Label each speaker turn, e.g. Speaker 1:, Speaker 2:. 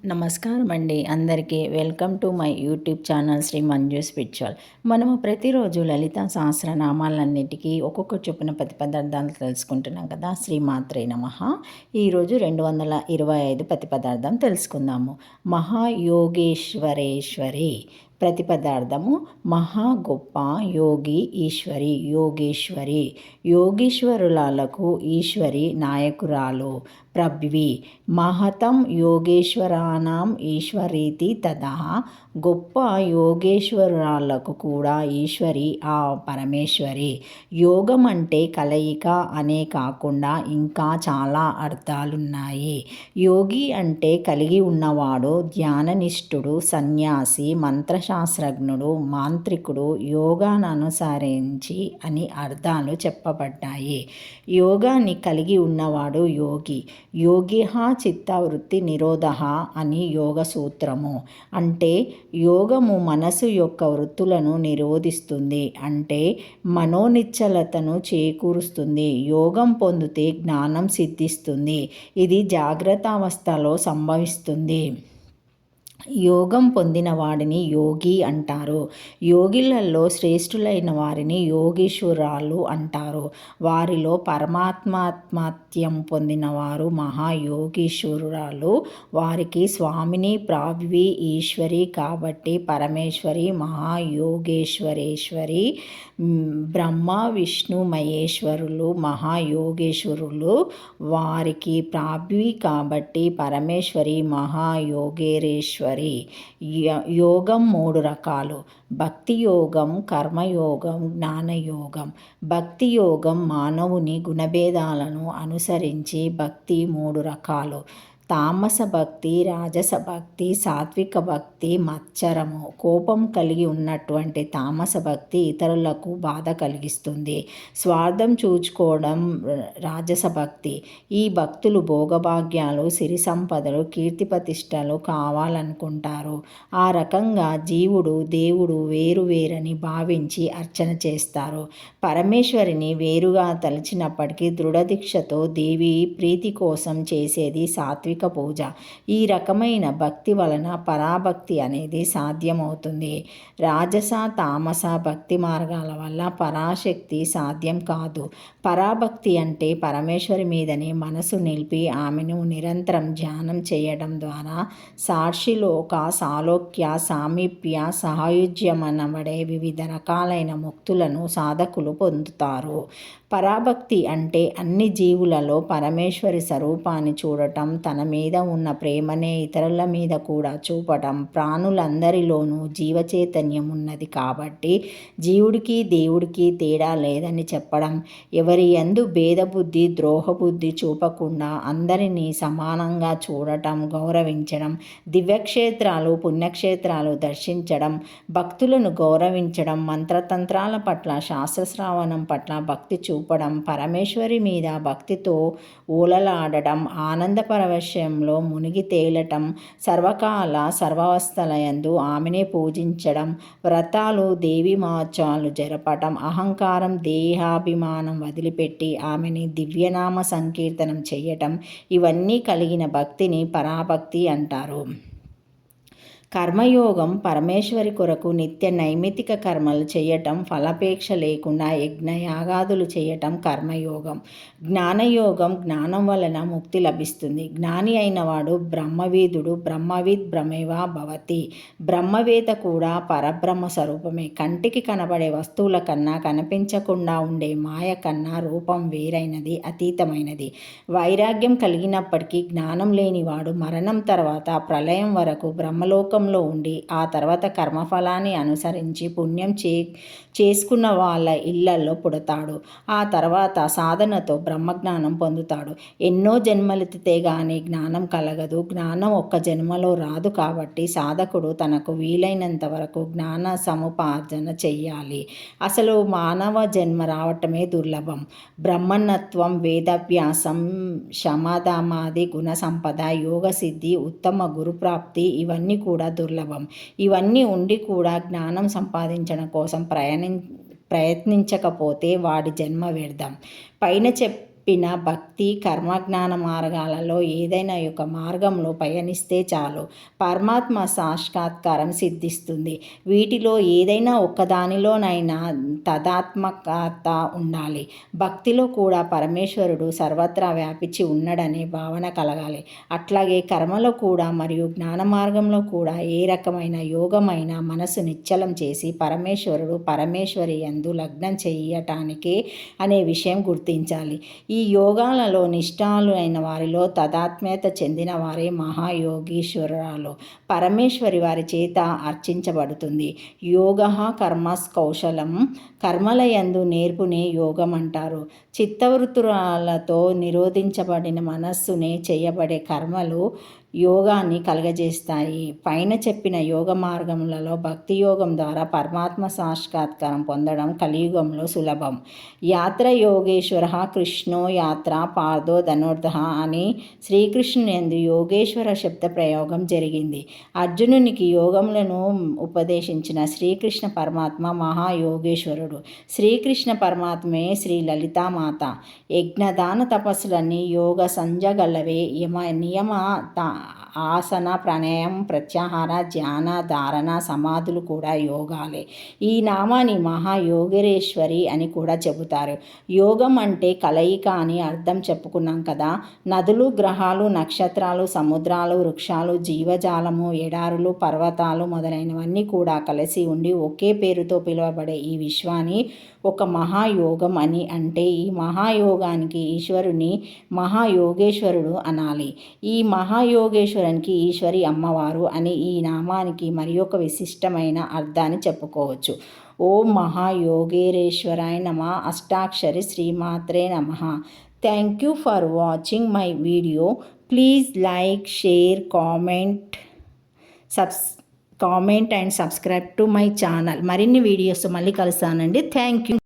Speaker 1: నమస్కారం అండి అందరికీ. Welcome to my YouTube channel Sri Manju spiritual. మనము ప్రతిరోజు లలిత సహస్రనామాలన్నిటికీ ఒక్కొక్క చొప్పున ప్రతిపదార్థాలు తెలుసుకుంటున్నాం కదా. శ్రీమాత్రే నమః. ఈరోజు 225 ప్రతిపదార్థం తెలుసుకుందాము. మహాయోగేశ్వరేశ్వరి. ప్రతిపదార్థము మహా గొప్ప యోగి ఈశ్వరి, యోగేశ్వరి. యోగీశ్వరులకు ఈశ్వరి నాయకురాలు. ప్రభ్వి మహతం యోగేశ్వరానాం ఈశ్వరీతి తదా. గొప్ప యోగేశ్వరాలకు కూడా ఈశ్వరి ఆ పరమేశ్వరి. యోగం అంటే కలయిక అనే కాకుండా ఇంకా చాలా అర్థాలున్నాయి. యోగి అంటే కలిగి ఉన్నవాడు, ధ్యాననిష్ఠుడు, సన్యాసి, మంత్రశాస్త్రజ్ఞుడు, మాంత్రికుడు, యోగాను అనుసరించి అని అర్థాలు చెప్పబడ్డాయి. యోగాన్ని కలిగి ఉన్నవాడు యోగి. యోగిః చిత్తవృత్తి నిరోధః అని యోగ సూత్రము. అంటే యోగము మనసు యొక్క వృత్తులను నిరోధిస్తుంది, అంటే మనోనిశ్చలతను చేకూరుస్తుంది. యోగం పొందితే జ్ఞానం సిద్ధిస్తుంది. ఇది జాగ్రత్త అవస్థలో సంభవిస్తుంది. యోగం పొందిన వాడిని యోగి అంటారు. యోగిలలో శ్రేష్ఠులైన వారిని యోగీశ్వరాలు అంటారు. వారిలో పరమాత్మాత్మత్యం పొందిన వారు మహాయోగీశ్వరురాలు. వారికి స్వామిని ప్రాభ్వి ఈశ్వరి కాబట్టి పరమేశ్వరి మహాయోగేశ్వరేశ్వరి. బ్రహ్మ విష్ణు మహేశ్వరులు మహాయోగేశ్వరులు. వారికి ప్రాభ్వి కాబట్టి పరమేశ్వరి మహాయోగేశ్వరి. యోగం 3 రకాలు: భక్తి యోగం, కర్మయోగం, జ్ఞానయోగం. భక్తి యోగం మానవుని గుణభేదాలను అనుసరించి భక్తి 3 రకాలు: తామస భక్తి, రాజస భక్తి, సాత్విక భక్తి. మత్సరము, కోపం కలిగి ఉన్నటువంటి తామస భక్తి ఇతరులకు బాధ కలిగిస్తుంది. స్వార్థం చూచుకోవడం రాజస భక్తి. ఈ భక్తులు భోగభాగ్యాలు, సిరి సంపదలు, కీర్తిప్రతిష్టలు కావాలనుకుంటారు. ఆ రకంగా జీవుడు దేవుడు వేరువేరని భావించి అర్చన చేస్తారు. పరమేశ్వరిని వేరుగా తలచినప్పటికీ దృఢదీక్షతో దేవి ప్రీతి కోసం చేసేది సాత్విక పూజ. ఈ రకమైన భక్తి వలన పరాభక్తి అనేది సాధ్యమవుతుంది. రాజస తామస భక్తి మార్గాల వల్ల పరాశక్తి సాధ్యం కాదు. పరాభక్తి అంటే పరమేశ్వరి మీదనే మనసు నిలిపి ఆమెను నిరంతరం ధ్యానం చేయడం ద్వారా సాక్షిలోక సాలోక్య సామీప్య సాయుజ్యమనబడే వివిధ రకాలైన ముక్తులను సాధకులు పొందుతారు. పరాభక్తి అంటే అన్ని జీవులలో పరమేశ్వరి స్వరూపాన్ని చూడటం, తన మీద ఉన్న ప్రేమనే ఇతరుల మీద కూడా చూపటం. ప్రాణులందరిలోనూ జీవచైతన్యం ఉన్నది కాబట్టి జీవుడికి దేవుడికి తేడా లేదని చెప్పడం. ఎవరి యందు భేదబుద్ధి ద్రోహబుద్ధి చూపకుండా అందరినీ సమానంగా చూడటం, గౌరవించడం. దివ్యక్షేత్రాలు పుణ్యక్షేత్రాలు దర్శించడం, భక్తులను గౌరవించడం, మంత్రతంత్రాల పట్ల శాస్త్రశ్రావణం పట్ల భక్తి చూపడం, పరమేశ్వరి మీద భక్తితో ఊలలాడడం, ఆనంద పరవశ్యంలో మునిగి తేలటం, సర్వకాల సర్వావస్థలయందు ఆమెనే పూజించడం, వ్రతాలు దేవీమాచాలు జరపటం, అహంకారం దేహాభిమానం వదిలిపెట్టి ఆమెని దివ్యనామ సంకీర్తనం చేయటం. ఇవన్నీ కలిగిన భక్తిని పరాభక్తి అంటారు. కర్మయోగం పరమేశ్వరి కొరకు నిత్య నైమిత్తిక కర్మలు చేయటం, ఫలాపేక్ష లేకుండా యజ్ఞయాగాదులు చేయటం కర్మయోగం. జ్ఞానయోగం జ్ఞానం వలన ముక్తి లభిస్తుంది. జ్ఞాని అయినవాడు బ్రహ్మవేదుడు. బ్రహ్మవిద్ బ్రహ్మేవా భవతి. బ్రహ్మవేద కూడా పరబ్రహ్మ స్వరూపమే. కంటికి కనబడే వస్తువుల కన్నా కనిపించకుండా ఉండే మాయ కన్నా రూపం వేరైనది, అతీతమైనది. వైరాగ్యం కలిగినప్పటికీ జ్ఞానం లేనివాడు మరణం తర్వాత ప్రళయం వరకు బ్రహ్మలోకం ఉండి ఆ తర్వాత కర్మఫలాన్ని అనుసరించి పుణ్యం చేసుకున్న వాళ్ళ ఇళ్లలో పుడతాడు. ఆ తర్వాత సాధనతో బ్రహ్మజ్ఞానం పొందుతాడు. ఎన్నో జన్మలెత్తితే గాని జ్ఞానం కలగదు. జ్ఞానం ఒక్క జన్మలో రాదు కాబట్టి సాధకుడు తనకు వీలైనంత వరకు జ్ఞాన సముపార్జన చెయ్యాలి. అసలు మానవ జన్మ రావటమే దుర్లభం. బ్రహ్మణత్వం, వేదాభ్యాసం, శమదమాది గుణ సంపద, యోగసిద్ధి, ఉత్తమ గురుప్రాప్తి ఇవన్నీ కూడా దుర్లభం. ఇవన్నీ ఉండి కూడా జ్ఞానం సంపాదించడం కోసం ప్రయత్నించకపోతే వాడి జన్మ వ్యర్థం. పైన చెప్పిన భక్తి కర్మజ్ఞాన మార్గాలలో ఏదైనా ఒక మార్గంలో పయనిస్తే చాలు పరమాత్మ సాక్షాత్కారం సిద్ధిస్తుంది. వీటిలో ఏదైనా ఒక్కదానిలోనైనా తదాత్మకత ఉండాలి. భక్తిలో కూడా పరమేశ్వరుడు సర్వత్రా వ్యాపించి ఉన్నాడనే భావన కలగాలి. అట్లాగే కర్మలో కూడా మరియు జ్ఞాన మార్గంలో కూడా ఏ రకమైన యోగమైన మనసు నిశ్చలం చేసి పరమేశ్వరి యందు లగ్నం చేయటానికే అనే విషయం గుర్తించాలి. ఈ యోగాలలో నిష్ఠాలు అయిన వారిలో తదాత్మ్యత చెందిన వారే మహాయోగీశ్వరాలు పరమేశ్వరి వారి చేత అర్చించబడుతుంది. యోగ కర్మస్ కౌశలం కర్మల యందు నేర్పునే యోగం అంటారు. చిత్తవృత్తులతో నిరోధించబడిన మనస్సునే చేయబడే కర్మలు యోగాన్ని కలగజేస్తాయి. పైన చెప్పిన యోగ మార్గములలో భక్తి యోగం ద్వారా పరమాత్మ సాక్షాత్కారం పొందడం కలియుగంలో సులభం. యాత్ర యోగేశ్వర కృష్ణో యాత్ర పార్థో ధనుర్ధ అని శ్రీకృష్ణునియందు యోగేశ్వర శబ్ద ప్రయోగం జరిగింది. అర్జునునికి యోగములను ఉపదేశించిన శ్రీకృష్ణ పరమాత్మ మహాయోగేశ్వరుడు. శ్రీకృష్ణ పరమాత్మే శ్రీ లలితామాత. యజ్ఞదాన తపస్సులన్నీ యోగ సంజగలవే. నియమ ఆసన ప్రాణాయామం ప్రత్యాహార ధ్యాన ధారణ సమాధులు కూడా యోగాలే. ఈ నామాన్ని మహాయోగేశ్వరి అని కూడా చెబుతారు. యోగం అంటే కలయిక అని అర్థం చెప్పుకున్నాం కదా. నదులు గ్రహాలు నక్షత్రాలు సముద్రాలు వృక్షాలు జీవజాలము ఎడారులు పర్వతాలు మొదలైనవన్నీ కూడా కలిసి ఉండి ఒకే పేరుతో పిలువబడే ఈ విశ్వాన్ని ఒక మహాయోగం అని అంటే ఈ మహాయోగానికి ఈశ్వరుని మహాయోగేశ్వరుడు అనాలి. ఈ మహాయోగేశ్వరునికి ఈశ్వరి అమ్మవారు అని ఈ నామానికి మరి ఒక విశిష్టమైన అర్థాన్ని చెప్పుకోవచ్చు. ఓం మహాయోగేశ్వరాయ నమః. అష్టాక్షరి శ్రీమాత్రే నమః. Thank you for watching my video. Please like share comment and subscribe to my channel. మరిన్ని వీడియోస్ మళ్ళీ కలుస్తానండి. Thank you.